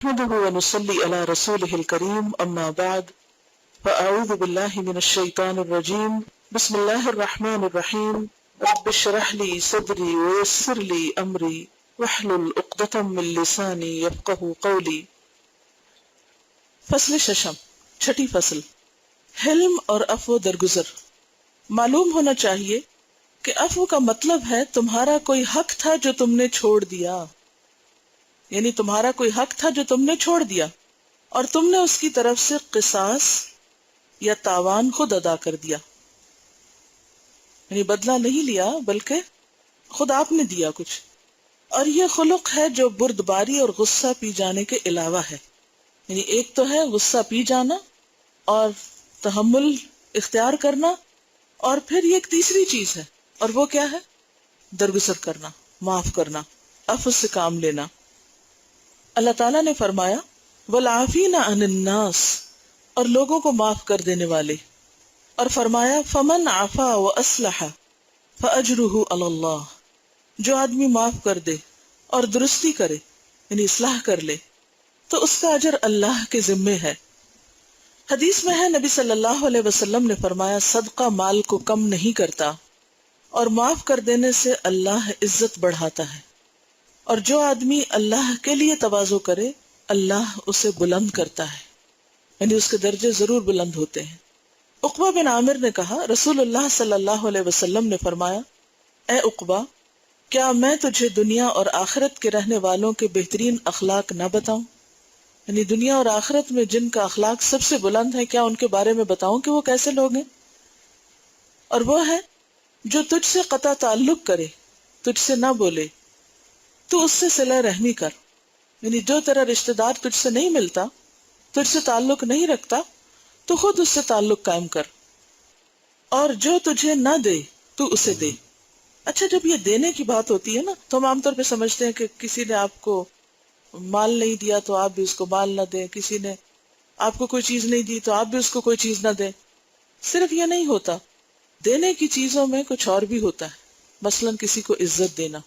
نحمده ونصلي على رسوله الكريم أما بعد فأعوذ بالله من الشيطان الرجيم بسم الله الرحمن الرحيم رب اشرح لي صدري ويسر لي أمري واحلل عقدة من لساني يفقهوا قولي۔ فصل ششم، چھٹی فصل، حلم اور عفو درگزر۔ معلوم ہونا چاہیے کہ عفو کا مطلب ہے تمہارا کوئی حق تھا جو تم نے چھوڑ دیا، یعنی تمہارا کوئی حق تھا جو تم نے چھوڑ دیا اور تم نے اس کی طرف سے قصاص یا تاوان خود ادا کر دیا، یعنی بدلہ نہیں لیا بلکہ خود آپ نے دیا کچھ۔ اور یہ خلق ہے جو بردباری اور غصہ پی جانے کے علاوہ ہے، یعنی ایک تو ہے غصہ پی جانا اور تحمل اختیار کرنا، اور پھر یہ ایک تیسری چیز ہے، اور وہ کیا ہے؟ درگزر کرنا، معاف کرنا، عفو سے کام لینا۔ اللہ تعالیٰ نے فرمایا وَالْعَافِينَ عَنِ النَّاسِ، اور لوگوں کو معاف کر دینے والے، اور فرمایا فَمَنْ عَفَا وَأَصْلَحَ فَأَجْرُهُ عَلَى اللَّهِ، جو آدمی معاف کر دے اور درستی کرے یعنی اصلاح کر لے تو اس کا اجر اللہ کے ذمے ہے۔ حدیث میں ہے نبی صلی اللہ علیہ وسلم نے فرمایا صدقہ مال کو کم نہیں کرتا اور معاف کر دینے سے اللہ عزت بڑھاتا ہے، اور جو آدمی اللہ کے لیے تواضع کرے اللہ اسے بلند کرتا ہے، یعنی اس کے درجے ضرور بلند ہوتے ہیں۔ عقبہ بن عامر نے کہا رسول اللہ صلی اللہ علیہ وسلم نے فرمایا اے عقبہ، کیا میں تجھے دنیا اور آخرت کے رہنے والوں کے بہترین اخلاق نہ بتاؤں، یعنی دنیا اور آخرت میں جن کا اخلاق سب سے بلند ہے کیا ان کے بارے میں بتاؤں کہ وہ کیسے لوگ ہیں؟ اور وہ ہے جو تجھ سے قطع تعلق کرے، تجھ سے نہ بولے، تو اس سے صلہ رحمی کر، یعنی جو تیرا رشتہ دار تجھ سے نہیں ملتا، تجھ سے تعلق نہیں رکھتا، تو خود اس سے تعلق قائم کر، اور جو تجھے نہ دے تو اسے دے۔ اچھا، جب یہ دینے کی بات ہوتی ہے نا تو ہم عام طور پہ سمجھتے ہیں کہ کسی نے آپ کو مال نہیں دیا تو آپ بھی اس کو مال نہ دیں، کسی نے آپ کو کوئی چیز نہیں دی تو آپ بھی اس کو کوئی چیز نہ دیں۔ صرف یہ نہیں ہوتا، دینے کی چیزوں میں کچھ اور بھی ہوتا ہے، مثلا کسی کو عزت دینا۔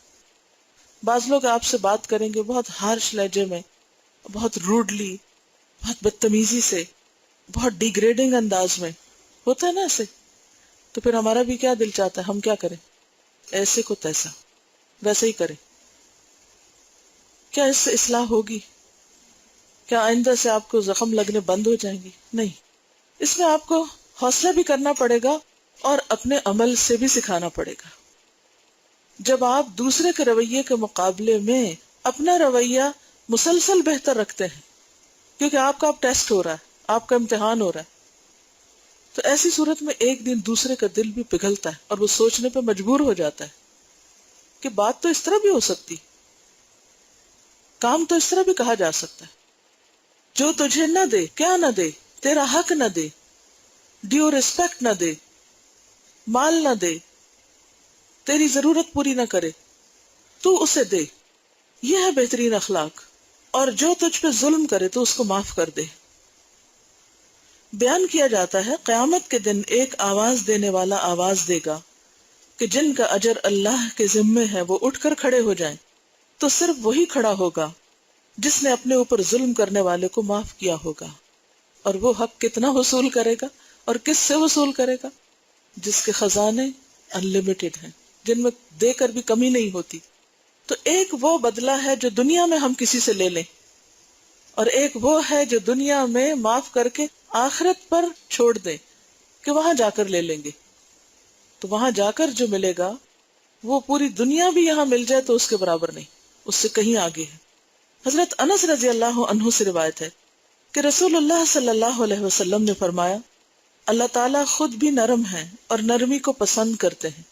بعض لوگ آپ سے بات کریں گے بہت ہارش لہجے میں، بہت روڈلی، بہت بدتمیزی سے، بہت ڈیگریڈنگ انداز میں، ہوتا ہے نا ایسے، تو پھر ہمارا بھی کیا دل چاہتا ہے ہم کیا کریں؟ ایسے کو تیسا، ویسے ہی کریں۔ کیا اس سے اصلاح ہوگی؟ کیا آئندہ سے آپ کو زخم لگنے بند ہو جائیں گی؟ نہیں، اس میں آپ کو حوصلہ بھی کرنا پڑے گا اور اپنے عمل سے بھی سکھانا پڑے گا۔ جب آپ دوسرے کے رویے کے مقابلے میں اپنا رویہ مسلسل بہتر رکھتے ہیں، کیونکہ آپ کا اب ٹیسٹ ہو رہا ہے، آپ کا امتحان ہو رہا ہے، تو ایسی صورت میں ایک دن دوسرے کا دل بھی پگھلتا ہے اور وہ سوچنے پہ مجبور ہو جاتا ہے کہ بات تو اس طرح بھی ہو سکتی، کام تو اس طرح بھی کہا جا سکتا ہے۔ جو تجھے نہ دے، کیا نہ دے؟ تیرا حق نہ دے، ڈیو ریسپیکٹ نہ دے، مال نہ دے، تیری ضرورت پوری نہ کرے، تو اسے دے، یہ ہے بہترین اخلاق۔ اور جو تجھ پہ ظلم کرے تو اس کو معاف کر دے۔ بیان کیا جاتا ہے قیامت کے دن ایک آواز دینے والا آواز دے گا کہ جن کا اجر اللہ کے ذمے ہے وہ اٹھ کر کھڑے ہو جائیں، تو صرف وہی کھڑا ہوگا جس نے اپنے اوپر ظلم کرنے والے کو معاف کیا ہوگا۔ اور وہ حق کتنا وصول کرے گا اور کس سے وصول کرے گا؟ جس کے خزانے انلمیٹڈ ہیں، جن میں دے کر بھی کمی نہیں ہوتی۔ تو ایک وہ بدلہ ہے جو دنیا میں ہم کسی سے لے لیں، اور ایک وہ ہے جو دنیا میں معاف کر کے آخرت پر چھوڑ دیں کہ وہاں جا کر لے لیں گے۔ تو وہاں جا کر جو ملے گا وہ پوری دنیا بھی یہاں مل جائے تو اس کے برابر نہیں، اس سے کہیں آگے ہے۔ حضرت انس رضی اللہ عنہ سے روایت ہے کہ رسول اللہ صلی اللہ علیہ وسلم نے فرمایا اللہ تعالیٰ خود بھی نرم ہے اور نرمی کو پسند کرتے ہیں،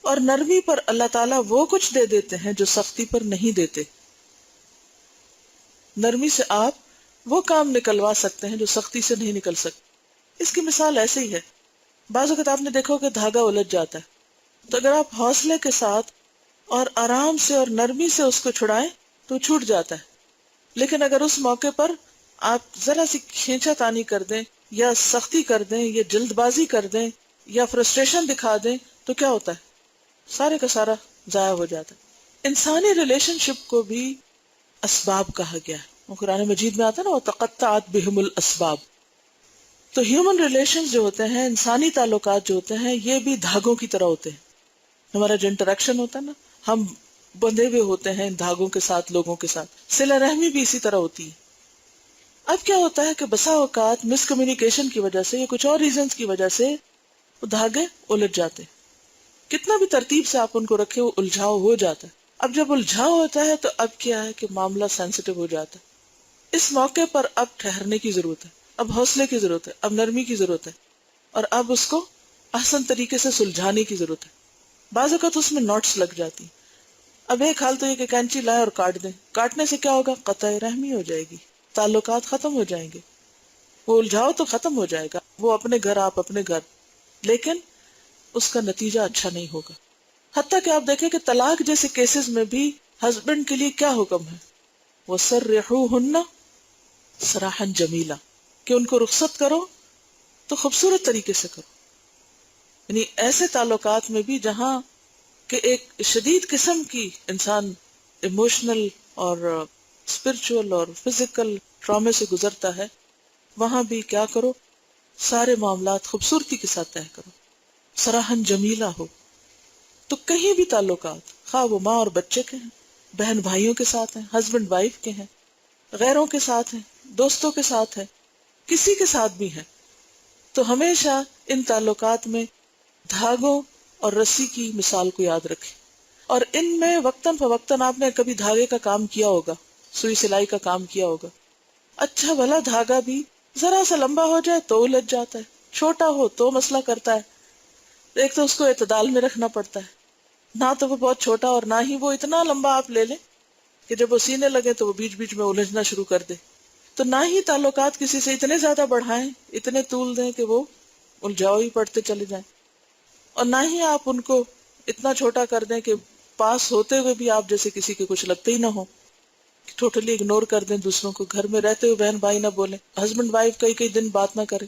اور نرمی پر اللہ تعالیٰ وہ کچھ دے دیتے ہیں جو سختی پر نہیں دیتے۔ نرمی سے آپ وہ کام نکلوا سکتے ہیں جو سختی سے نہیں نکل سکتے۔ اس کی مثال ایسے ہی ہے، بعض اوقات آپ نے دیکھو کہ دھاگا الجھ جاتا ہے، تو اگر آپ حوصلے کے ساتھ اور آرام سے اور نرمی سے اس کو چھڑائیں تو چھوٹ جاتا ہے، لیکن اگر اس موقع پر آپ ذرا سی کھینچا تانی کر دیں یا سختی کر دیں یا جلد بازی کر دیں یا فرسٹریشن دکھا دیں تو کیا ہوتا ہے؟ سارے کا سارا ضائع ہو جاتا ہے۔ انسانی ریلیشن شپ کو بھی اسباب کہا گیا ہے، وہ قرآن مجید میں آتا ہے نا وَتَقَطَّعَتْ بِهِمُ الْأَسْبَابُ. تو ہیومن ریلیشنز جو ہوتے ہیں، انسانی تعلقات جو ہوتے ہیں، یہ بھی دھاگوں کی طرح ہوتے ہیں. ہمارا جو انٹریکشن ہوتا ہے نا، ہم بندھے ہوئے ہوتے ہیں ان دھاگوں کے ساتھ، لوگوں کے ساتھ. صلہ رحمی بھی اسی طرح ہوتی ہے. اب کیا ہوتا ہے کہ بسا اوقات مس کمیونیکیشن کی وجہ سے یا کچھ اور ریزنز کی وجہ سے وہ دھاگے الجھ جاتے ہیں. کتنا بھی ترتیب سے آپ ان کو رکھے، وہ الجھاؤ ہو جاتا ہے. اب جب الجھاؤ ہوتا ہے تو اب کیا ہے کہ معاملہ سینسٹیو ہو جاتا ہے. اس موقع پر اب ٹھہرنے کی ضرورت ہے، اب حوصلے کی ضرورت ہے، اب نرمی کی ضرورت ہے، اور اب اس کو احسن طریقے سے سلجھانے کی ضرورت ہے. بعض اوقات اس میں نوٹس لگ جاتی. اب ایک حال تو یہ کہ کینچی لائیں اور کاٹ دیں، کاٹنے سے کیا ہوگا؟ قطع رحمی ہو جائے گی، تعلقات ختم ہو جائیں گے. وہ الجھاؤ تو ختم ہو جائے گا، وہ اپنے گھر آپ اپنے گھر، لیکن اس کا نتیجہ اچھا نہیں ہوگا. حتیٰ کہ آپ دیکھیں کہ طلاق جیسے کیسز میں بھی ہسبینڈ کے لیے کیا حکم ہے؟ وَسَرِّحُوهُنَّ سَرَاحًا جَمِيلًا، کہ ان کو رخصت کرو تو خوبصورت طریقے سے کرو. یعنی ایسے تعلقات میں بھی جہاں کہ ایک شدید قسم کی انسان ایموشنل اور اسپرچول اور فزیکل ٹرامے سے گزرتا ہے، وہاں بھی کیا کرو؟ سارے معاملات خوبصورتی کے ساتھ طے کرو، سراہن جمیلہ ہو. تو کہیں بھی تعلقات، خواہ وہ ماں اور بچے کے ہیں، بہن بھائیوں کے ساتھ ہیں، ہسبینڈ وائف کے ہیں، غیروں کے ساتھ ہیں، دوستوں کے ساتھ ہیں، کسی کے ساتھ بھی ہیں، تو ہمیشہ ان تعلقات میں دھاگوں اور رسی کی مثال کو یاد رکھیں. اور ان میں وقتاً فوقتاً آپ نے کبھی دھاگے کا کام کیا ہوگا، سوئی سلائی کا کام کیا ہوگا. اچھا بھلا دھاگا بھی ذرا سا لمبا ہو جائے تو الجھ جاتا ہے، چھوٹا ہو تو مسئلہ کرتا ہے. ایک تو اس کو اعتدال میں رکھنا پڑتا ہے، نہ تو وہ بہت چھوٹا اور نہ ہی وہ اتنا لمبا آپ لے لیں کہ جب وہ سینے لگے تو وہ بیچ بیچ میں الجھنا شروع کر دے. تو نہ ہی تعلقات کسی سے اتنے زیادہ بڑھائیں، اتنے طول دیں کہ وہ الجھاؤ ہی پڑتے چلے جائیں، اور نہ ہی آپ ان کو اتنا چھوٹا کر دیں کہ پاس ہوتے ہوئے بھی آپ جیسے کسی کے کچھ لگتے ہی نہ ہو، ٹوٹلی اگنور کر دیں دوسروں کو. گھر میں رہتے ہوئے بہن بھائی نہ بولیں، ہسبینڈ وائف کئی کئی دن بات نہ کرے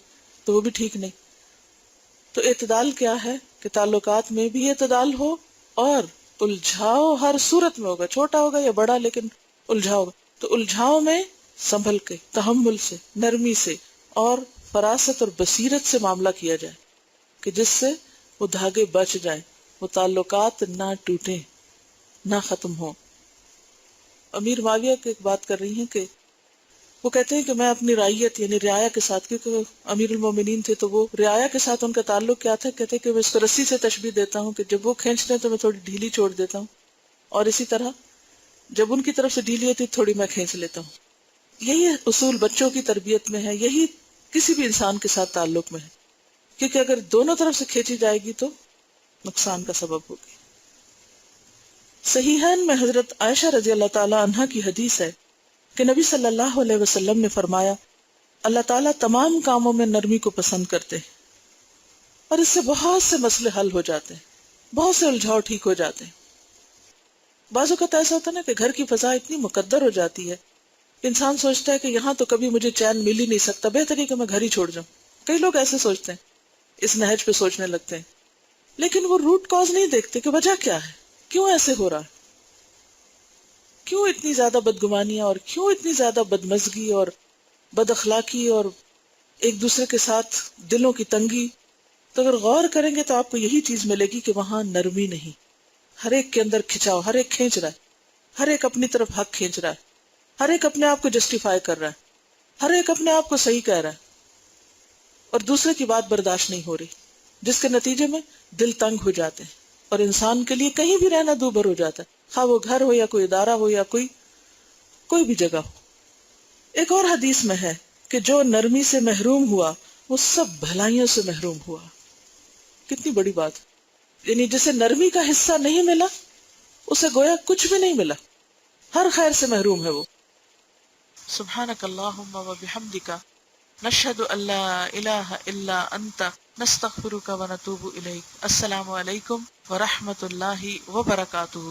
تو وہ بھی ٹھیک نہیں. تو اعتدال کیا ہے کہ تعلقات میں بھی اعتدال ہو، اور الجھاؤ ہر صورت میں ہوگا، چھوٹا ہوگا یا بڑا، لیکن الجھاؤ ہوگا. تو الجھاؤ میں سنبھل کے، تحمل سے، نرمی سے اور فراست اور بصیرت سے معاملہ کیا جائے کہ جس سے وہ دھاگے بچ جائیں، وہ تعلقات نہ ٹوٹیں، نہ ختم ہوں. امیر معاویہ کی ایک بات کر رہی ہیں کہ وہ کہتے ہیں کہ میں اپنی رعیت یعنی رعایا کے ساتھ، کیونکہ امیر المومنین تھے تو وہ رعایا کے ساتھ ان کا تعلق کیا تھا، کہتے ہیں کہ میں اس کو رسی سے تشبیہ دیتا ہوں کہ جب وہ کھینچتے ہیں تو میں تھوڑی ڈھیلی چھوڑ دیتا ہوں، اور اسی طرح جب ان کی طرف سے ڈھیلی ہوتی تھوڑی میں کھینچ لیتا ہوں. یہی اصول بچوں کی تربیت میں ہے، یہی کسی بھی انسان کے ساتھ تعلق میں ہے، کیونکہ اگر دونوں طرف سے کھینچی جائے گی تو نقصان کا سبب ہوگی. صحیحین میں حضرت عائشہ رضی اللہ تعالی عنہا کی حدیث ہے کہ نبی صلی اللہ علیہ وسلم نے فرمایا، اللہ تعالیٰ تمام کاموں میں نرمی کو پسند کرتے ہیں، اور اس سے بہت سے مسئلے حل ہو جاتے ہیں، بہت سے الجھاؤ ٹھیک ہو جاتے ہیں. بعض اوقات ایسا ہوتا ہے نا کہ گھر کی فضا اتنی مقدر ہو جاتی ہے، انسان سوچتا ہے کہ یہاں تو کبھی مجھے چین مل ہی نہیں سکتا، بہتر ہے کہ میں گھر ہی چھوڑ جاؤں. کئی لوگ ایسے سوچتے ہیں، اس نہج پہ سوچنے لگتے ہیں، لیکن وہ روٹ کاز نہیں دیکھتے کہ وجہ کیا ہے، کیوں ایسے ہو رہا ہے، کیوں اتنی زیادہ بدگمانیاں اور کیوں اتنی زیادہ بدمزگی اور بد اخلاقی اور ایک دوسرے کے ساتھ دلوں کی تنگی. تو اگر غور کریں گے تو آپ کو یہی چیز ملے گی کہ وہاں نرمی نہیں، ہر ایک کے اندر کھچاؤ، ہر ایک کھینچ رہا ہے، ہر ایک اپنی طرف حق کھینچ رہا ہے، ہر ایک اپنے آپ کو جسٹیفائی کر رہا ہے، ہر ایک اپنے آپ کو صحیح کہہ رہا ہے، اور دوسرے کی بات برداشت نہیں ہو رہی، جس کے نتیجے میں دل تنگ ہو جاتے ہیں اور انسان کے لیے کہیں بھی رہنا دوبھر ہو جاتا ہے، خواہ وہ گھر ہو یا کوئی ادارہ ہو یا کوئی بھی جگہ ہو. ایک اور حدیث میں ہے کہ جو نرمی سے محروم ہوا وہ سب بھلائیوں سے محروم ہوا. کتنی بڑی بات، یعنی جسے نرمی کا حصہ نہیں ملا اسے گویا کچھ بھی نہیں ملا، ہر خیر سے محروم ہے وہ. سبحانک اللہم و بحمدک، نشہد ان لا الہ الا انت، نستغفرک و نتوب الیک. السلام علیکم ورحمۃ اللہ وبرکاتہ.